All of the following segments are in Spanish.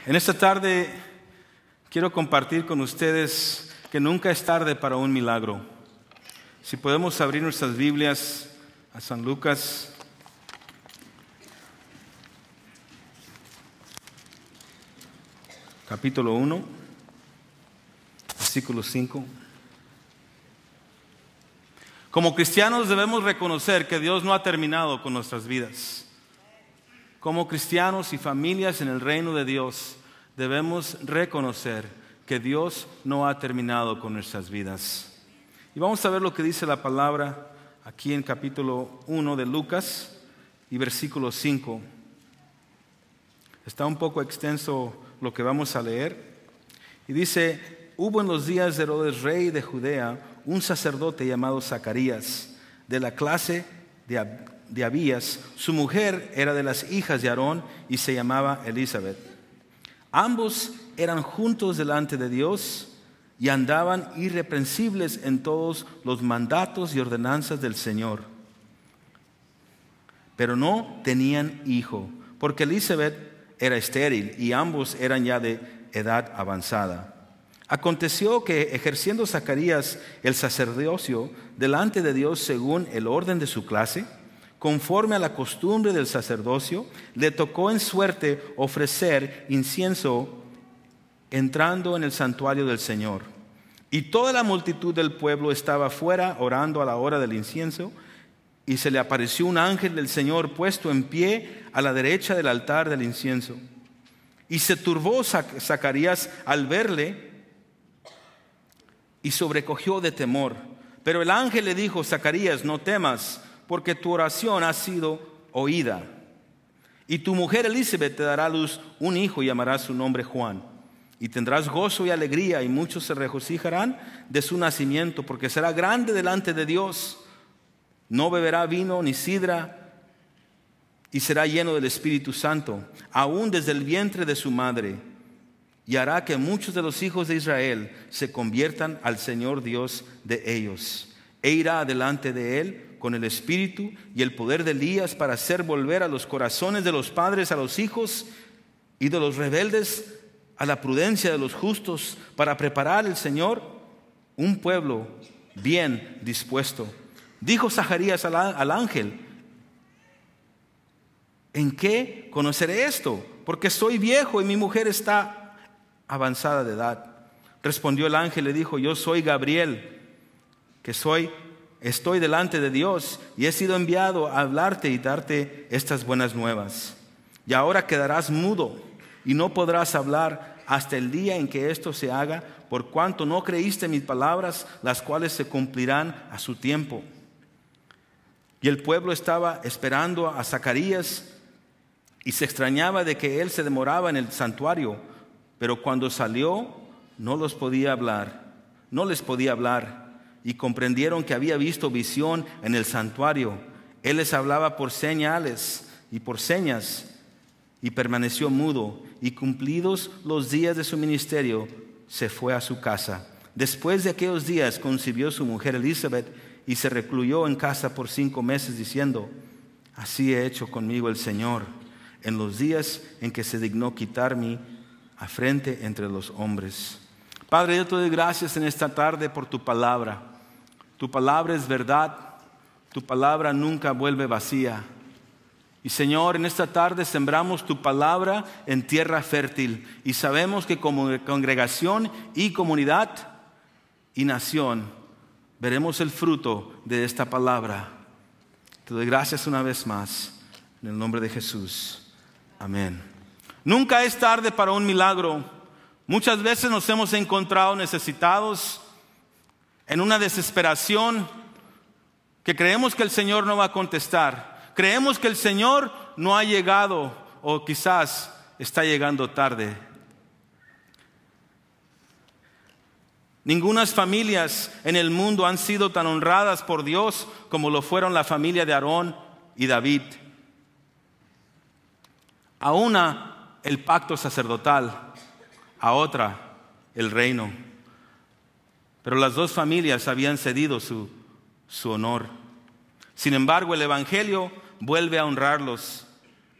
En esta tarde quiero compartir con ustedes que nunca es tarde para un milagro. Si podemos abrir nuestras Biblias a San Lucas, capítulo 1, versículo 5. Como cristianos debemos reconocer que Dios no ha terminado con nuestras vidas. Como cristianos y familias en el reino de Dios, debemos reconocer que Dios no ha terminado con nuestras vidas. Y vamos a ver lo que dice la palabra aquí en capítulo 1 de Lucas y versículo 5. Está un poco extenso lo que vamos a leer. Y dice: hubo en los días de Herodes, rey de Judea, un sacerdote llamado Zacarías, de la clase de Abías. Su mujer era de las hijas de Aarón y se llamaba Elizabeth. Ambos eran juntos delante de Dios y andaban irreprensibles en todos los mandatos y ordenanzas del Señor. Pero no tenían hijo, porque Elizabeth era estéril y ambos eran ya de edad avanzada. Aconteció que, ejerciendo Zacarías el sacerdocio delante de Dios según el orden de su clase, conforme a la costumbre del sacerdocio, le tocó en suerte ofrecer incienso entrando en el santuario del Señor. Y toda la multitud del pueblo estaba fuera orando a la hora del incienso, y se le apareció un ángel del Señor puesto en pie a la derecha del altar del incienso. Y se turbó Zacarías al verle y sobrecogió de temor. Pero el ángel le dijo: Zacarías, no temas, porque tu oración ha sido oída. Y tu mujer Elizabeth te dará a luz un hijo y llamarás su nombre Juan. Y tendrás gozo y alegría, y muchos se regocijarán de su nacimiento, porque será grande delante de Dios. No beberá vino ni sidra, y será lleno del Espíritu Santo, aún desde el vientre de su madre. Y hará que muchos de los hijos de Israel se conviertan al Señor Dios de ellos. E irá delante de él con el espíritu y el poder de Elías, para hacer volver a los corazones de los padres a los hijos, y de los rebeldes a la prudencia de los justos, para preparar el Señor un pueblo bien dispuesto. Dijo Zacarías al ángel: ¿en qué conoceré esto? Porque soy viejo y mi mujer está avanzada de edad. Respondió el ángel, le dijo: yo soy Gabriel, estoy delante de Dios, y he sido enviado a hablarte y darte estas buenas nuevas. Y ahora quedarás mudo y no podrás hablar hasta el día en que esto se haga, por cuanto no creíste mis palabras, las cuales se cumplirán a su tiempo. Y el pueblo estaba esperando a Zacarías y se extrañaba de que él se demoraba en el santuario. Pero cuando salió no les podía hablar, y comprendieron que había visto visión en el santuario. Él les hablaba por señas, y permaneció mudo. Y cumplidos los días de su ministerio, se fue a su casa. Después de aquellos días concibió su mujer Elizabeth, y se recluyó en casa por 5 meses, diciendo: así ha hecho conmigo el Señor en los días en que se dignó quitar mi afrente entre los hombres. Padre, yo te doy gracias en esta tarde por tu palabra. Tu palabra es verdad, tu palabra nunca vuelve vacía. Y Señor, en esta tarde sembramos tu palabra en tierra fértil, y sabemos que como congregación y comunidad y nación veremos el fruto de esta palabra. Te doy gracias una vez más, en el nombre de Jesús. Amén. Nunca es tarde para un milagro. Muchas veces nos hemos encontrado necesitados, en una desesperación, que creemos que el Señor no va a contestar. Creemos que el Señor no ha llegado, o quizás está llegando tarde. Ningunas familias en el mundo han sido tan honradas por Dios como lo fueron la familia de Aarón y David. A una el pacto sacerdotal, a otra el reino. Pero las dos familias habían cedido su honor. Sin embargo, el Evangelio vuelve a honrarlos.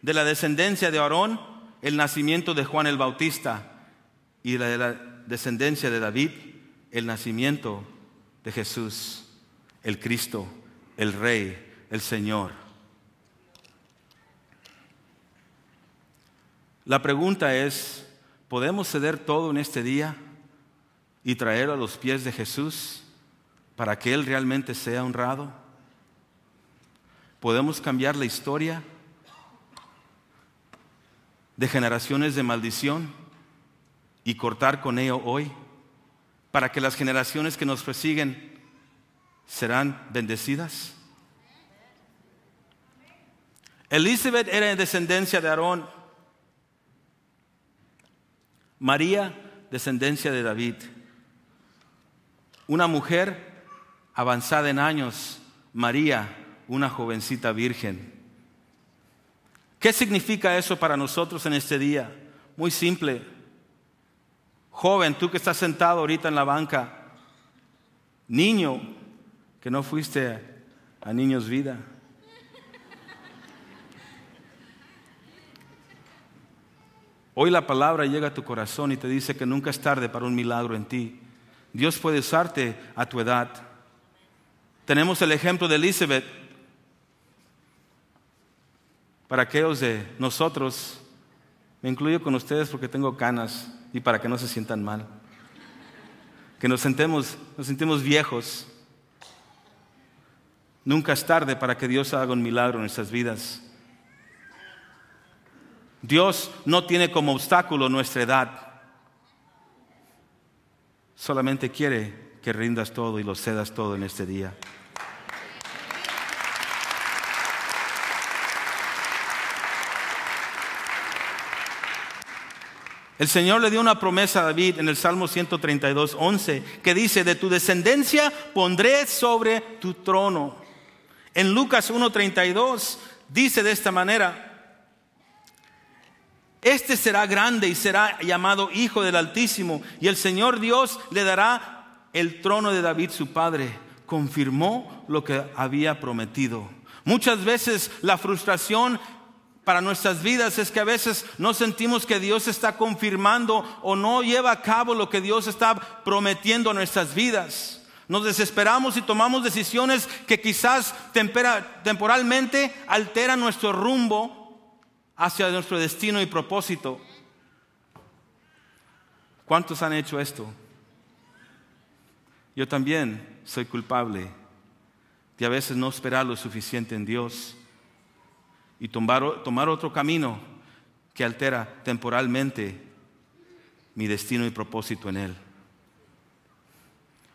De la descendencia de Aarón el nacimiento de Juan el Bautista, y de la descendencia de David, el nacimiento de Jesús, el Cristo, el Rey, el Señor. La pregunta es, ¿podemos ceder todo en este día y traerlo a los pies de Jesús para que Él realmente sea honrado? ¿Podemos cambiar la historia de generaciones de maldición y cortar con ello hoy para que las generaciones que nos persiguen serán bendecidas? Elizabeth era de descendencia de Aarón, María, descendencia de David. Una mujer avanzada en años, María, una jovencita virgen. ¿Qué significa eso para nosotros en este día? Muy simple. Joven, tú que estás sentado ahorita en la banca, niño, que no fuiste a Niños Vida. Hoy la palabra llega a tu corazón y te dice que nunca es tarde para un milagro en ti. Dios puede usarte a tu edad. Tenemos el ejemplo de Elizabeth. Para aquellos de nosotros, me incluyo con ustedes porque tengo canas y para que no se sientan mal, que nos sentimos viejos. Nunca es tarde para que Dios haga un milagro en nuestras vidas. Dios no tiene como obstáculo nuestra edad. Solamente quiere que rindas todo y lo cedas todo en este día. El Señor le dio una promesa a David en el Salmo 132:11, que dice: de tu descendencia pondré sobre tu trono. En Lucas 1:32 dice de esta manera: este será grande y será llamado Hijo del Altísimo, y el Señor Dios le dará el trono de David su padre. Confirmó lo que había prometido. Muchas veces la frustración para nuestras vidas es que a veces no sentimos que Dios está confirmando o no lleva a cabo lo que Dios está prometiendo a nuestras vidas. Nos desesperamos y tomamos decisiones que quizás temporalmente alteran nuestro rumbo hacia nuestro destino y propósito. ¿Cuántos han hecho esto? Yo también soy culpable de a veces no esperar lo suficiente en Dios y tomar otro camino que altera temporalmente mi destino y propósito en Él.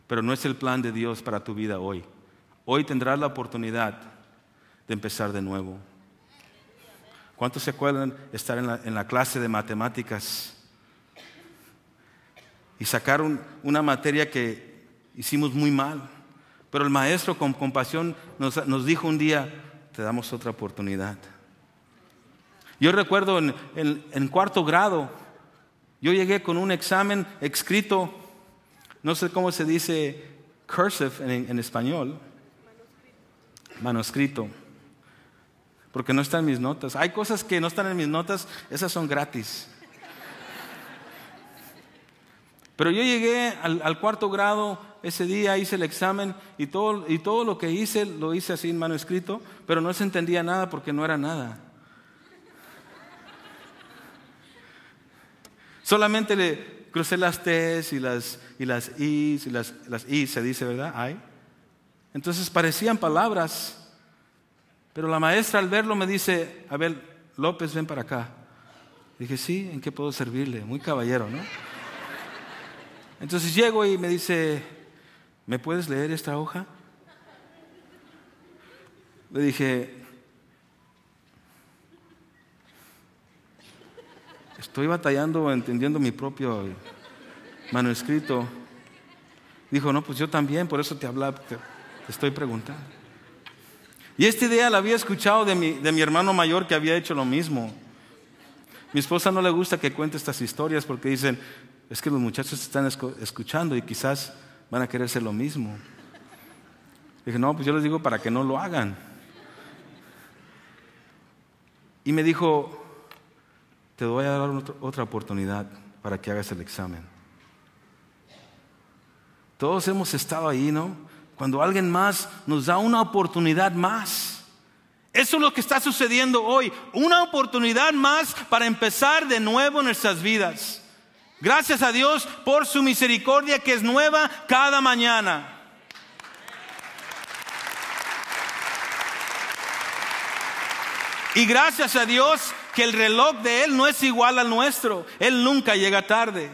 Pero no es el plan de Dios para tu vida hoy. Hoy tendrás la oportunidad de empezar de nuevo. ¿Cuántos se acuerdan estar en la clase de matemáticas y sacar una materia que hicimos muy mal? Pero el maestro con compasión nos dijo un día: te damos otra oportunidad. Yo recuerdo en cuarto grado, yo llegué con un examen escrito, no sé cómo se dice cursive en español, manuscrito, porque no están en mis notas. Hay cosas que no están en mis notas, esas son gratis. Pero yo llegué al cuarto grado, ese día hice el examen y todo lo que hice, lo hice así en manuscrito, pero no se entendía nada porque no era nada. Solamente le crucé las T's y las I's y las I se dice, ¿verdad? Ay. Entonces parecían palabras, pero la maestra al verlo me dice: Abel López, ven para acá. Dije: sí, ¿en qué puedo servirle? Muy caballero, ¿no? Entonces llego y me dice: ¿me puedes leer esta hoja? Le dije: estoy batallando entendiendo mi propio manuscrito. Dijo: no, pues yo también, por eso te hablaba, te estoy preguntando. Y esta idea la había escuchado de mi hermano mayor, que había hecho lo mismo. Mi esposa no le gusta que cuente estas historias porque dicen: es que los muchachos están escuchando y quizás van a querer hacer lo mismo. Dije: no, pues yo les digo para que no lo hagan. Y me dijo: te voy a dar otra oportunidad para que hagas el examen. Todos hemos estado ahí, ¿no? Cuando alguien más nos da una oportunidad más. Eso es lo que está sucediendo hoy. Una oportunidad más para empezar de nuevo nuestras vidas. Gracias a Dios por su misericordia que es nueva cada mañana. Y gracias a Dios que el reloj de Él no es igual al nuestro. Él nunca llega tarde.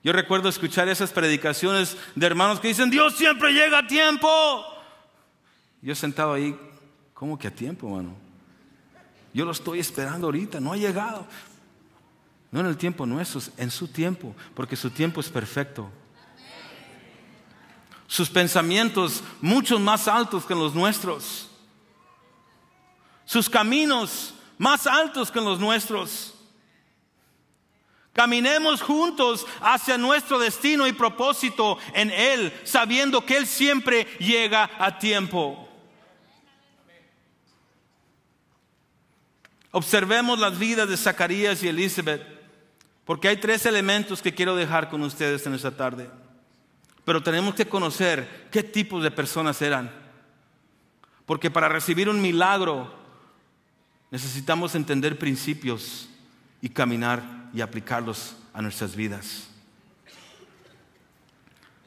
Yo recuerdo escuchar esas predicaciones de hermanos que dicen, Dios siempre llega a tiempo. Yo sentado ahí, ¿cómo que a tiempo, mano? Yo lo estoy esperando ahorita, no ha llegado. No en el tiempo nuestro, en su tiempo, porque su tiempo es perfecto. Sus pensamientos mucho más altos que los nuestros. Sus caminos más altos que los nuestros. Caminemos juntos hacia nuestro destino y propósito en Él, sabiendo que Él siempre llega a tiempo. Observemos las vidas de Zacarías y Elizabeth, porque hay 3 elementos que quiero dejar con ustedes en esta tarde. Pero tenemos que conocer qué tipos de personas eran. Porque para recibir un milagro necesitamos entender principios y caminar y aplicarlos a nuestras vidas.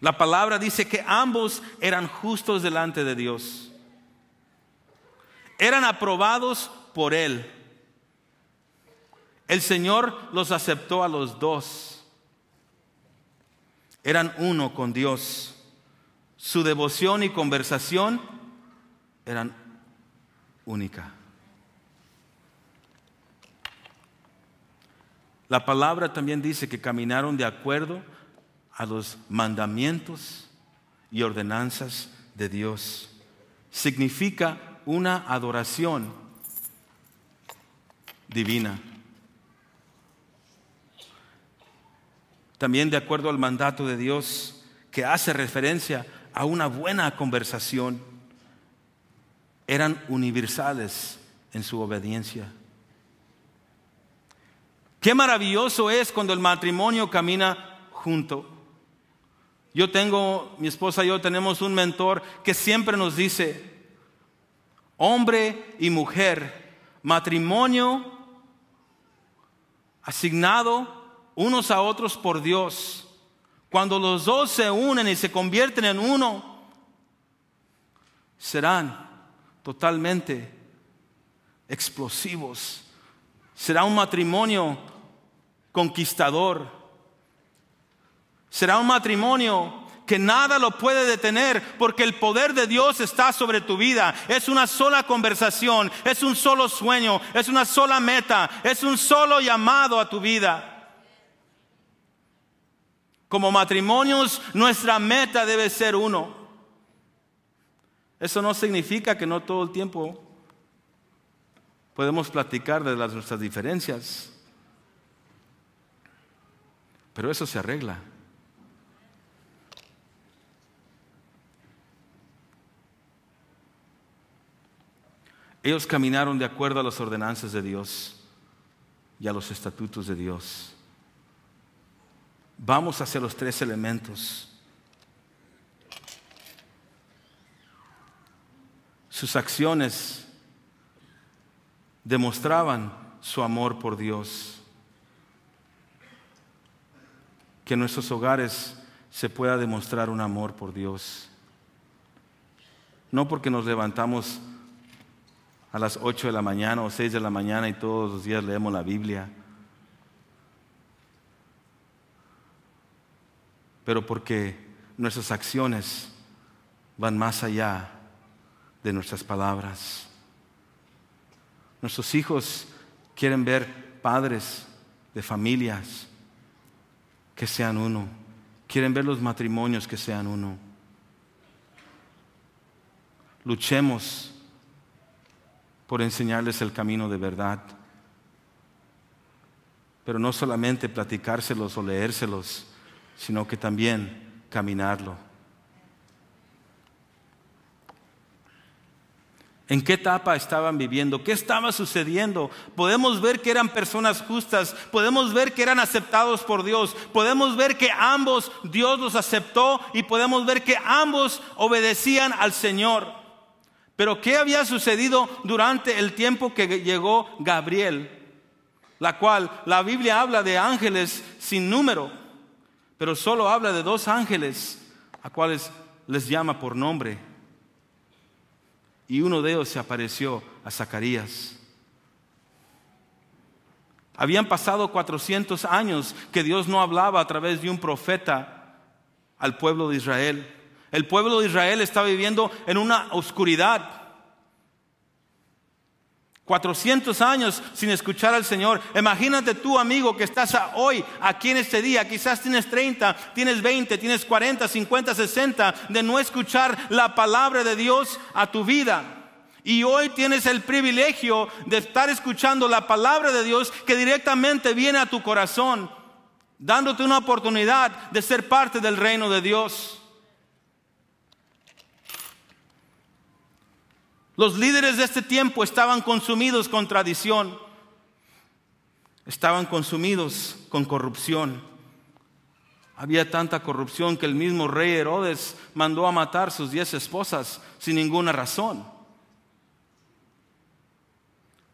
La palabra dice que ambos eran justos delante de Dios. Eran aprobados por Él. El Señor los aceptó a los dos. Eran uno con Dios. Su devoción y conversación eran única. La palabra también dice que caminaron de acuerdo a los mandamientos y ordenanzas de Dios. Significa una adoración divina. También de acuerdo al mandato de Dios, que hace referencia a una buena conversación. Eran universales en su obediencia. Qué maravilloso es cuando el matrimonio camina junto. Mi esposa y yo tenemos un mentor que siempre nos dice, hombre y mujer, matrimonio asignado unos a otros por Dios. Cuando los dos se unen y se convierten en uno, serán totalmente explosivos. Será un matrimonio conquistador. Será un matrimonio que nada lo puede detener, porque el poder de Dios está sobre tu vida. Es una sola conversación, es un solo sueño, es una sola meta, es un solo llamado a tu vida. Como matrimonios, nuestra meta debe ser uno. Eso no significa que no todo el tiempo podemos platicar de nuestras diferencias. Pero eso se arregla. Ellos caminaron de acuerdo a las ordenanzas de Dios y a los estatutos de Dios. Vamos hacia los 3 elementos. Sus acciones demostraban su amor por Dios. Que en nuestros hogares se pueda demostrar un amor por Dios. No porque nos levantamos a las 8 de la mañana o 6 de la mañana y todos los días leemos la Biblia, pero porque nuestras acciones van más allá de nuestras palabras. Nuestros hijos quieren ver padres de familias que sean uno. Quieren ver los matrimonios que sean uno. Luchemos por enseñarles el camino de verdad. Pero no solamente platicárselos o leérselos, sino que también caminarlo. ¿En qué etapa estaban viviendo? ¿Qué estaba sucediendo? Podemos ver que eran personas justas, podemos ver que eran aceptados por Dios, podemos ver que ambos Dios los aceptó y podemos ver que ambos obedecían al Señor. Pero ¿qué había sucedido durante el tiempo que llegó Gabriel? La cual la Biblia habla de ángeles sin número, pero solo habla de 2 ángeles a cuales les llama por nombre. Y uno de ellos se apareció a Zacarías. Habían pasado 400 años que Dios no hablaba a través de un profeta al pueblo de Israel. El pueblo de Israel estaba viviendo en una oscuridad. 400 años sin escuchar al Señor. Imagínate tú, amigo, que estás hoy aquí en este día. Quizás tienes 30, tienes 20, tienes 40, 50, 60 de no escuchar la palabra de Dios a tu vida. Y hoy tienes el privilegio de estar escuchando la palabra de Dios que directamente viene a tu corazón, dándote una oportunidad de ser parte del reino de Dios. Los líderes de este tiempo estaban consumidos con tradición, estaban consumidos con corrupción. Había tanta corrupción que el mismo rey Herodes mandó a matar sus 10 esposas sin ninguna razón.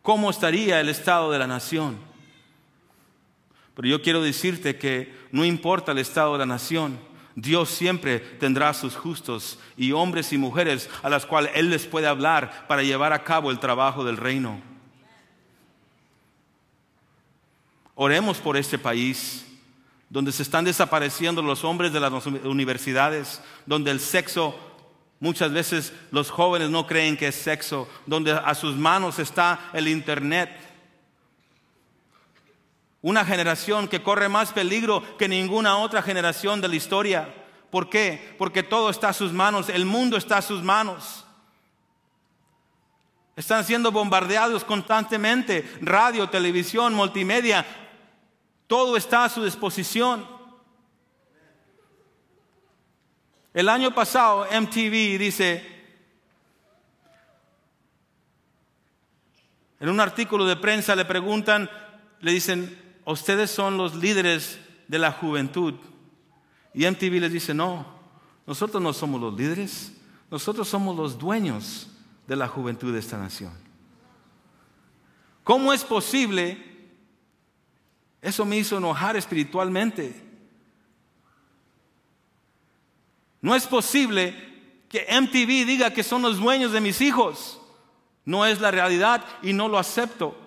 ¿Cómo estaría el estado de la nación? Pero yo quiero decirte que no importa el estado de la nación, Dios siempre tendrá a sus justos y hombres y mujeres a las cuales Él les puede hablar para llevar a cabo el trabajo del reino. Oremos por este país donde se están desapareciendo los hombres de las universidades, donde el sexo, muchas veces los jóvenes no creen que es sexo, donde a sus manos está el internet. Una generación que corre más peligro que ninguna otra generación de la historia. ¿Por qué? Porque todo está a sus manos, el mundo está a sus manos. Están siendo bombardeados constantemente, radio, televisión, multimedia, todo está a su disposición. El año pasado MTV dice, en un artículo de prensa le preguntan, le dicen, ustedes son los líderes de la juventud. Y MTV les dice, no, nosotros no somos los líderes, nosotros somos los dueños de la juventud de esta nación. ¿Cómo es posible? Eso me hizo enojar espiritualmente. No es posible que MTV diga que son los dueños de mis hijos. No es la realidad y no lo acepto.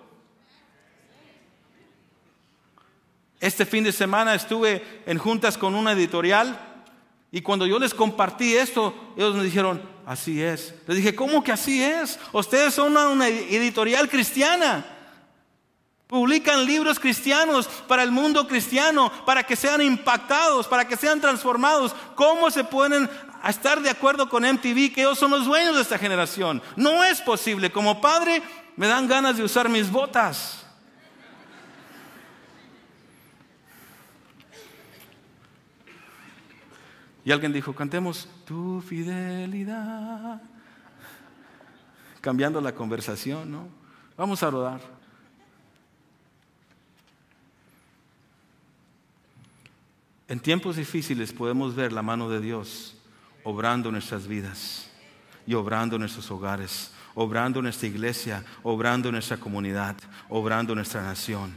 Este fin de semana estuve en juntas con una editorial y cuando yo les compartí esto, ellos me dijeron, así es. Les dije, ¿cómo que así es? Ustedes son una editorial cristiana. Publican libros cristianos para el mundo cristiano, para que sean impactados, para que sean transformados. ¿Cómo se pueden estar de acuerdo con MTV que ellos son los dueños de esta generación? No es posible. Como padre me dan ganas de usar mis botas. Y alguien dijo, cantemos tu fidelidad. Cambiando la conversación, ¿no? Vamos a orar. En tiempos difíciles podemos ver la mano de Dios obrando en nuestras vidas y obrando en nuestros hogares, obrando en nuestra iglesia, obrando en nuestra comunidad, obrando en nuestra nación.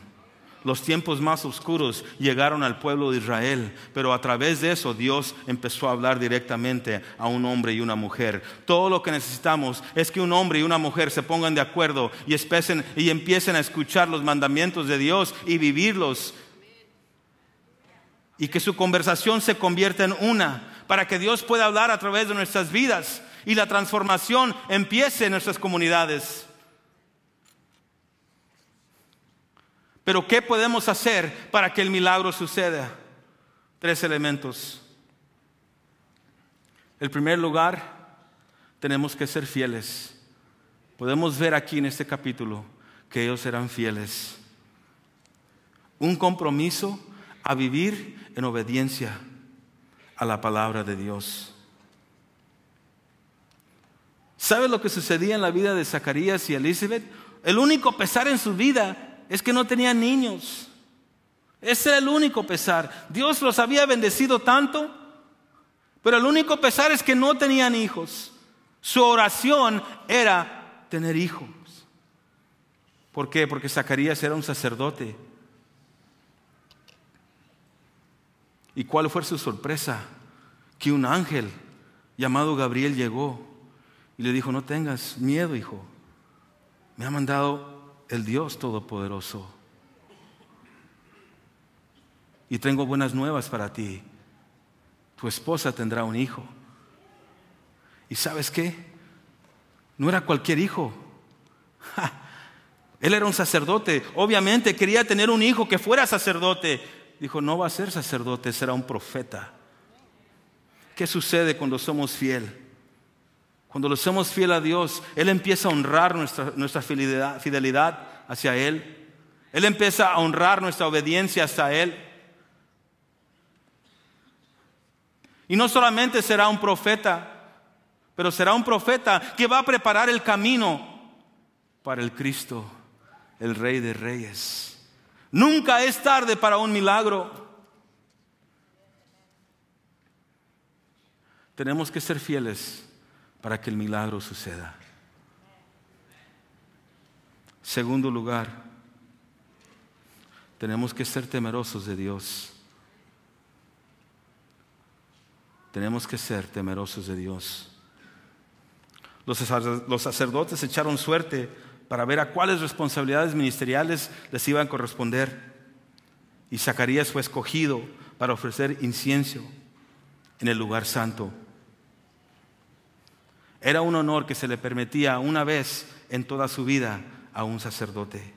Los tiempos más oscuros llegaron al pueblo de Israel, pero a través de eso Dios empezó a hablar directamente a un hombre y una mujer. Todo lo que necesitamos es que un hombre y una mujer se pongan de acuerdo y empiecen a escuchar los mandamientos de Dios y vivirlos. Y que su conversación se convierta en una, para que Dios pueda hablar a través de nuestras vidas y la transformación empiece en nuestras comunidades. Pero ¿qué podemos hacer para que el milagro suceda? 3 elementos. En primer lugar, tenemos que ser fieles. Podemos ver aquí en este capítulo que ellos eran fieles. Un compromiso a vivir en obediencia a la palabra de Dios. ¿Sabe lo que sucedía en la vida de Zacarías y Elizabeth? El único pesar en su vida es que no tenían niños. Ese era el único pesar. Dios los había bendecido tanto, pero el único pesar es que no tenían hijos. Su oración era tener hijos. ¿Por qué? Porque Zacarías era un sacerdote. ¿Y cuál fue su sorpresa? Que un ángel llamado Gabriel llegó y le dijo: no tengas miedo, hijo. Me ha mandado el Dios Todopoderoso. Y tengo buenas nuevas para ti. Tu esposa tendrá un hijo. ¿Y sabes qué? No era cualquier hijo. Él era un sacerdote. Obviamente quería tener un hijo que fuera sacerdote. Dijo: no va a ser sacerdote, será un profeta. ¿Qué sucede cuando somos fiel? Cuando le somos fiel a Dios, Él empieza a honrar nuestra fidelidad hacia Él. Él empieza a honrar nuestra obediencia hacia Él. Y no solamente será un profeta, pero será un profeta que va a preparar el camino para el Cristo, el Rey de Reyes. Nunca es tarde para un milagro. Tenemos que ser fieles para que el milagro suceda. Segundo lugar, tenemos que ser temerosos de Dios. Tenemos que ser temerosos de Dios. Los sacerdotes echaron suerte para ver a cuáles responsabilidades ministeriales les iban a corresponder. Y Zacarías fue escogido para ofrecer incienso en el lugar santo. Era un honor que se le permitía una vez en toda su vida a un sacerdote.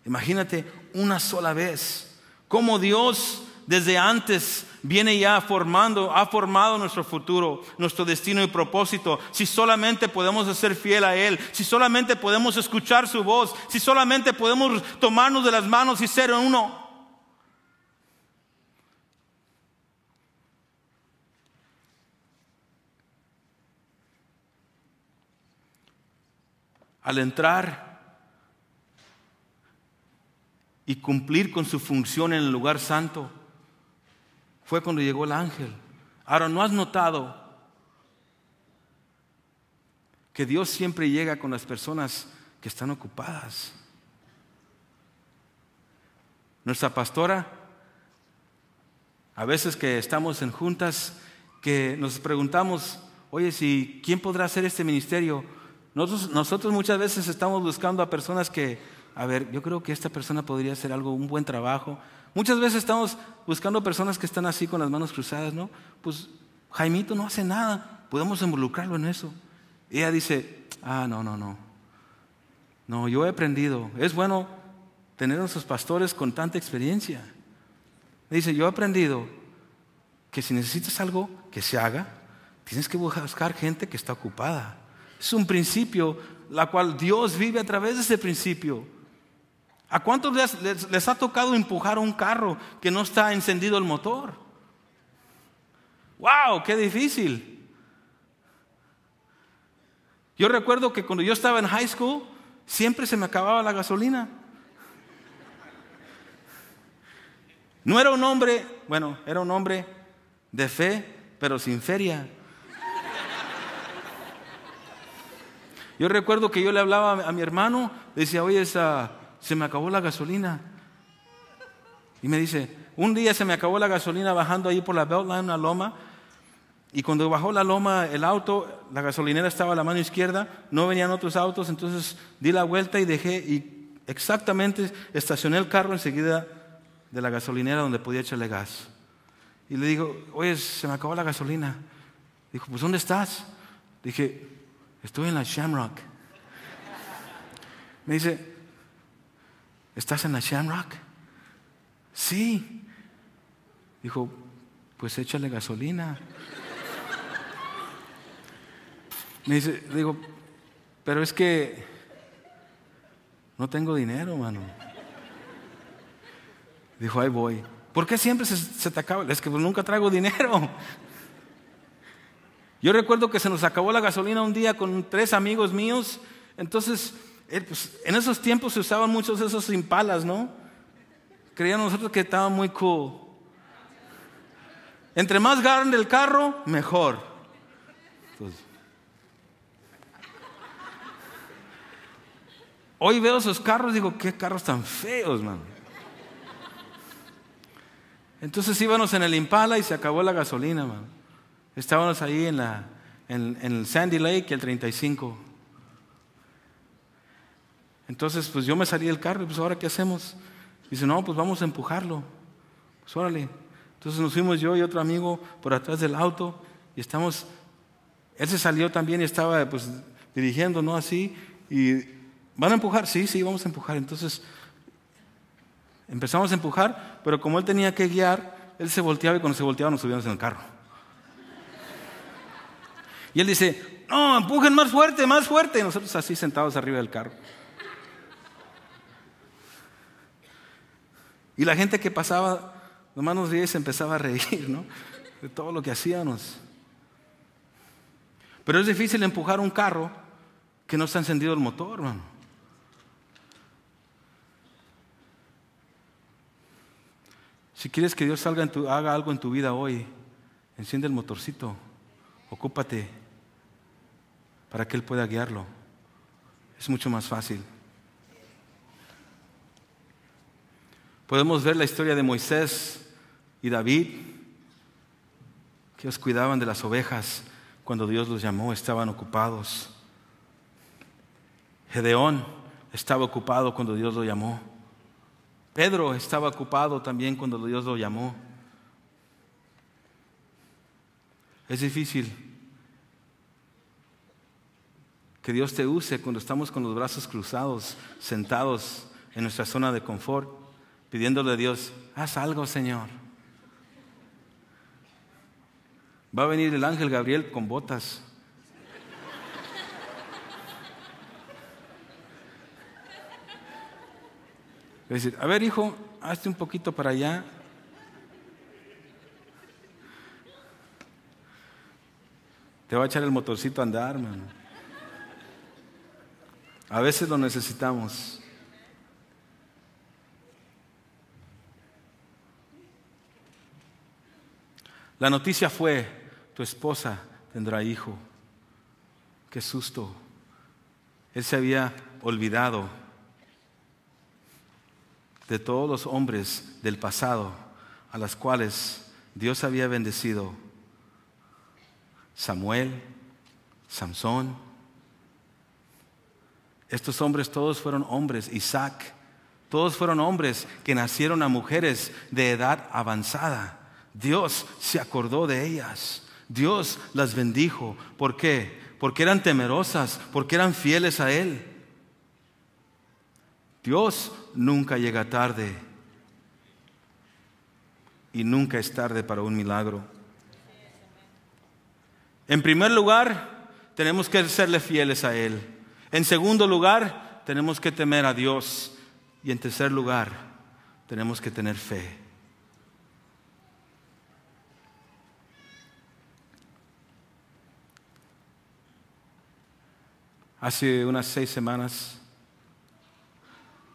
Imagínate, una sola vez, cómo Dios desde antes viene ya ha formado nuestro futuro, nuestro destino y propósito. Si solamente podemos ser fiel a Él, si solamente podemos escuchar su voz, si solamente podemos tomarnos de las manos y ser uno. Al entrar y cumplir con su función en el lugar santo, fue cuando llegó el ángel. Ahora, ¿no has notado que Dios siempre llega con las personas que están ocupadas? Nuestra pastora, a veces que estamos en juntas, que nos preguntamos: oye, ¿quién podrá hacer este ministerio? Nosotros muchas veces estamos buscando a personas que, yo creo que esta persona podría hacer un buen trabajo. Muchas veces estamos buscando personas que están así con las manos cruzadas, ¿no? Pues Jaimito no hace nada, podemos involucrarlo en eso. Y ella dice: no, yo he aprendido, es bueno tener a nuestros pastores con tanta experiencia. Dice: yo he aprendido que si necesitas algo que se haga, tienes que buscar gente que está ocupada. Es un principio, la cual Dios vive a través de ese principio. ¿A cuántos les ha tocado empujar un carro que no está encendido el motor? ¡Wow! ¡Qué difícil! Yo recuerdo que cuando yo estaba en high school, siempre se me acababa la gasolina. No era un hombre, era un hombre de fe, pero sin feria. Yo recuerdo que yo le hablaba a mi hermano, le decía: oye, se me acabó la gasolina. Y me dice: un día se me acabó la gasolina bajando ahí por la Beltline, una loma. Y cuando bajó la loma el auto, la gasolinera estaba a la mano izquierda, no venían otros autos, entonces di la vuelta y exactamente estacioné el carro enseguida de la gasolinera donde podía echarle gas. Y le digo: oye, se me acabó la gasolina. Dijo: pues ¿dónde estás? Dije: estoy en la Shamrock. Me dice: ¿estás en la Shamrock? Sí. Dijo: pues échale gasolina. Digo: pero es que no tengo dinero, mano. Dijo: ahí voy. ¿Por qué siempre se te acaba? Es que nunca traigo dinero. Yo recuerdo que se nos acabó la gasolina un día con 3 amigos míos. Entonces, pues, en esos tiempos se usaban muchos de esos Impalas, ¿no? Creíamos nosotros que estaba muy cool. Entre más grande el carro, mejor. Entonces, hoy veo esos carros y digo, qué carros tan feos, man. Entonces íbamos en el Impala y se acabó la gasolina, man. Estábamos ahí en el Sandy Lake, el 35. Entonces, pues yo me salí del carro y pues, ¿ahora qué hacemos? Dice, no, pues vamos a empujarlo. Pues órale. Entonces nos fuimos yo y otro amigo por atrás del auto y estamos, él se salió también y estaba pues dirigiendo, ¿no? Así, y ¿van a empujar? Sí, vamos a empujar. Entonces empezamos a empujar, pero como él tenía que guiar, él se volteaba y cuando se volteaba nos subíamos en el carro. Y él dice, no, empujen más fuerte, más fuerte. Y nosotros así sentados arriba del carro. Y la gente que pasaba, nomás nos veía y se empezaba a reír, ¿no? De todo lo que hacíamos. Pero es difícil empujar un carro que no está encendido el motor, hermano. Si quieres que Dios haga algo en tu vida hoy, enciende el motorcito, ocúpate para que Él pueda guiarlo. Es mucho más fácil. Podemos ver la historia de Moisés y David, que ellos cuidaban de las ovejas cuando Dios los llamó, estaban ocupados. Gedeón estaba ocupado cuando Dios lo llamó. Pedro estaba ocupado también cuando Dios lo llamó. Es difícil que Dios te use cuando estamos con los brazos cruzados, sentados en nuestra zona de confort, pidiéndole a Dios, haz algo, Señor. Va a venir el ángel Gabriel con botas. Va a decir, a ver, hijo, hazte un poquito para allá. Te va a echar el motorcito a andar, hermano. A veces lo necesitamos. La noticia fue, tu esposa tendrá hijo. Qué susto. Él se había olvidado de todos los hombres del pasado a los cuales Dios había bendecido. Samuel, Samson. Estos hombres todos fueron hombres. Isaac. Todos fueron hombres que nacieron a mujeres de edad avanzada. Dios se acordó de ellas. Dios las bendijo. ¿Por qué? Porque eran temerosas, porque eran fieles a Él. Dios nunca llega tarde y nunca es tarde para un milagro. En primer lugar, tenemos que serle fieles a Él. En segundo lugar, tenemos que temer a Dios. Y en tercer lugar, tenemos que tener fe. Hace unas 6 semanas,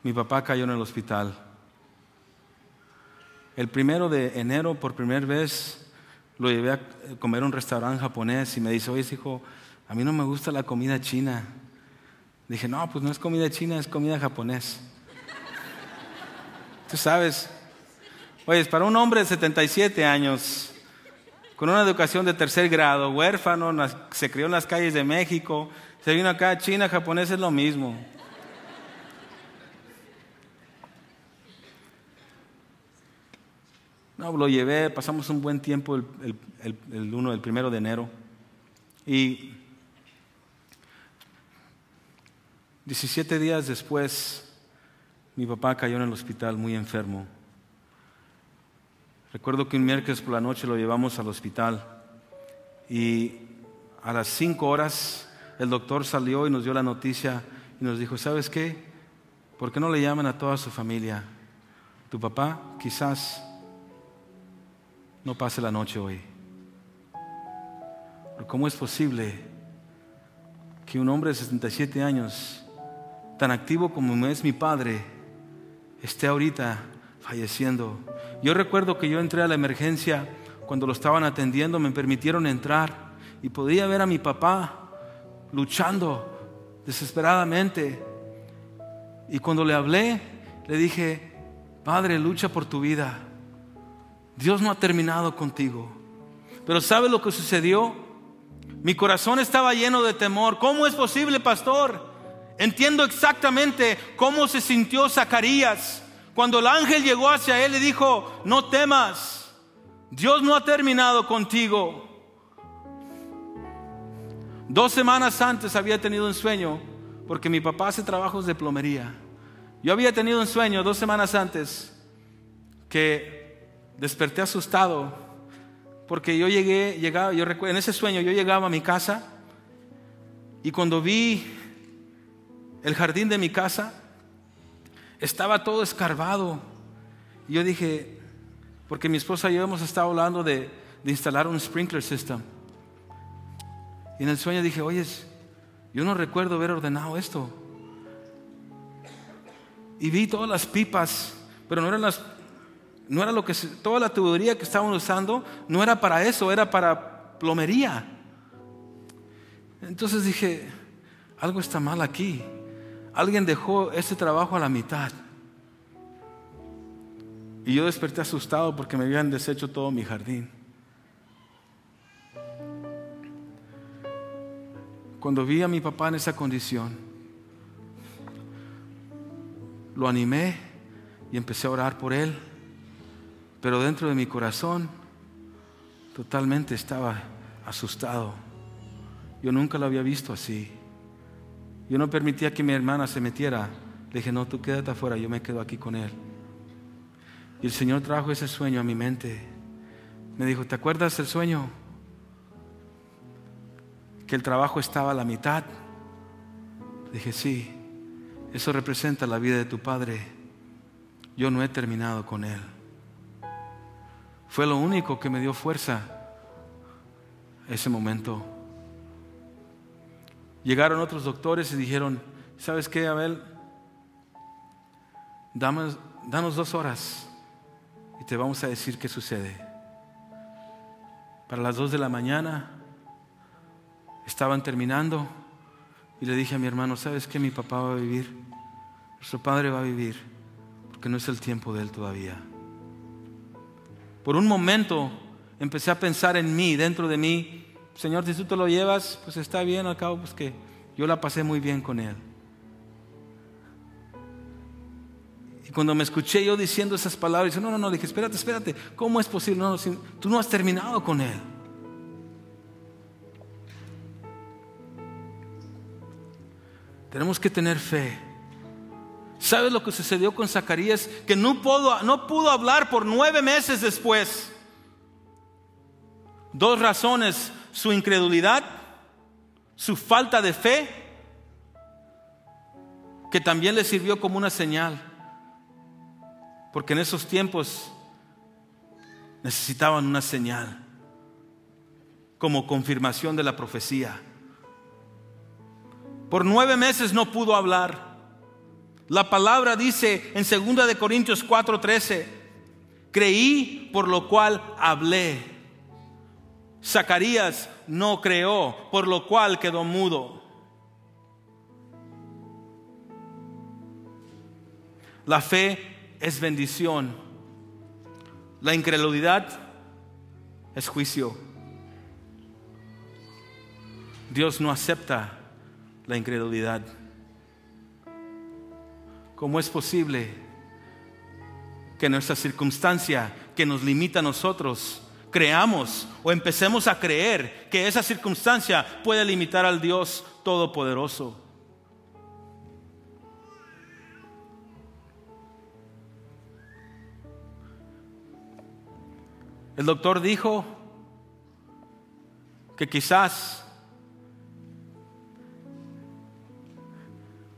mi papá cayó en el hospital. El 1 de enero, por primera vez, lo llevé a comer a un restaurante japonés y me dice, oye, hijo, a mí no me gusta la comida china. Dije, no, pues no es comida china, es comida japonés. Tú sabes, oye, para un hombre de 77 años, con una educación de 3er grado, huérfano, se crió en las calles de México, se vino acá a China, japonés es lo mismo. No, lo llevé, pasamos un buen tiempo el 1 de enero. Y 17 días después, mi papá cayó en el hospital muy enfermo. Recuerdo que un miércoles por la noche lo llevamos al hospital y a las 5 horas el doctor salió y nos dio la noticia y nos dijo, ¿sabes qué? ¿Por qué no le llaman a toda su familia? Tu papá quizás no pase la noche hoy. Pero ¿cómo es posible que un hombre de 77 años, tan activo como es mi padre, esté ahorita falleciendo? Yo recuerdo que yo entré a la emergencia cuando lo estaban atendiendo, me permitieron entrar y podía ver a mi papá luchando desesperadamente. Y cuando le hablé, le dije: Padre, lucha por tu vida. Dios no ha terminado contigo. Pero ¿sabe lo que sucedió? Mi corazón estaba lleno de temor. ¿Cómo es posible, pastor? Entiendo exactamente cómo se sintió Zacarías cuando el ángel llegó hacia él y dijo: no temas, Dios no ha terminado contigo. 2 semanas antes había tenido un sueño, porque mi papá hace trabajos de plomería. Yo había tenido un sueño 2 semanas antes que desperté asustado, porque yo recuerdo, en ese sueño yo llegaba a mi casa y cuando vi el jardín de mi casa estaba todo escarbado. Y yo dije, porque mi esposa y yo hemos estado hablando de instalar un sprinkler system. Y en el sueño dije: oye, yo no recuerdo haber ordenado esto. Y vi todas las pipas, pero no era lo que toda la tubería que estaban usando no era para eso, era para plomería. Entonces dije: algo está mal aquí. Alguien dejó este trabajo a la mitad. Y yo desperté asustado porque me habían deshecho todo mi jardín. Cuando vi a mi papá en esa condición, lo animé y empecé a orar por él. Pero dentro de mi corazón totalmente estaba asustado. Yo nunca lo había visto así. Yo no permitía que mi hermana se metiera. Le dije: no, tú quédate afuera, yo me quedo aquí con él. Y el Señor trajo ese sueño a mi mente. Me dijo: ¿te acuerdas del sueño? Que el trabajo estaba a la mitad. Dije: sí, eso representa la vida de tu padre. Yo no he terminado con él. Fue lo único que me dio fuerza ese momento. Llegaron otros doctores y dijeron: ¿sabes qué, Abel? Danos 2 horas y te vamos a decir qué sucede. Para las 2 de la mañana estaban terminando y le dije a mi hermano: ¿sabes qué? Mi papá va a vivir. Nuestro padre va a vivir, porque no es el tiempo de él todavía. Por un momento empecé a pensar en mí, dentro de mí: Señor, si tú te lo llevas, pues está bien, al cabo pues que yo la pasé muy bien con él. Y cuando me escuché yo diciendo esas palabras, dije: no, dije: espérate, ¿cómo es posible? No, tú no has terminado con él. Tenemos que tener fe. ¿Sabes lo que sucedió con Zacarías? Que no pudo hablar por 9 meses después. 2 razones: su incredulidad, su falta de fe, que también le sirvió como una señal, porque en esos tiempos necesitaban una señal como confirmación de la profecía. Por 9 meses no pudo hablar. La palabra dice en 2 de Corintios 4:13: creí, por lo cual hablé. Zacarías no creó, por lo cual quedó mudo. La fe es bendición. La incredulidad es juicio. Dios no acepta la incredulidad. ¿Cómo es posible que nuestra circunstancia que nos limita a nosotros creamos o empecemos a creer que esa circunstancia puede limitar al Dios Todopoderoso? El doctor dijo que quizás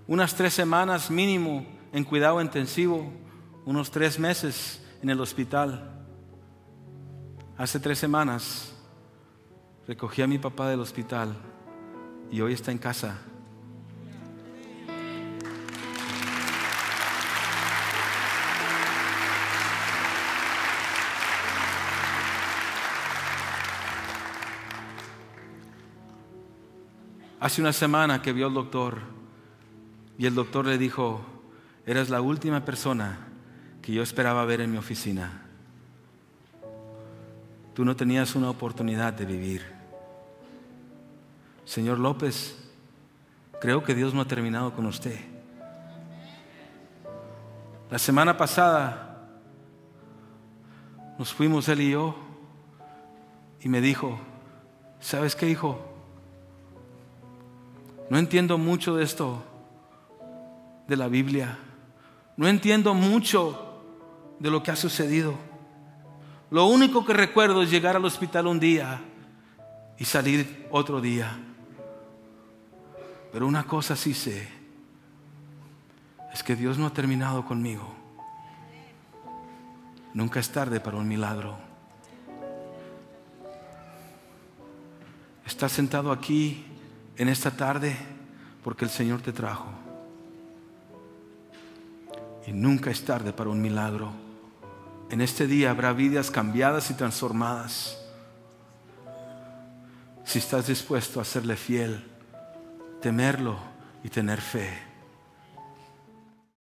unas 3 semanas mínimo en cuidado intensivo, unos 3 meses en el hospital. Hace 3 semanas Recogí a mi papá del hospital y hoy está en casa. Hace una semana que vio al doctor y el doctor le dijo: eras la última persona que yo esperaba ver en mi oficina. Tú no tenías una oportunidad de vivir. Señor López, creo que Dios no ha terminado con usted. La semana pasada nos fuimos él y yo y me dijo: ¿sabes qué, hijo? No entiendo mucho de esto, de la Biblia. No entiendo mucho de lo que ha sucedido. Lo único que recuerdo es llegar al hospital un día y salir otro día. Pero una cosa sí sé, es que Dios no ha terminado conmigo. Nunca es tarde para un milagro. Estás sentado aquí en esta tarde porque el Señor te trajo. Y nunca es tarde para un milagro. En este día habrá vidas cambiadas y transformadas. Si estás dispuesto a serle fiel, temerlo y tener fe.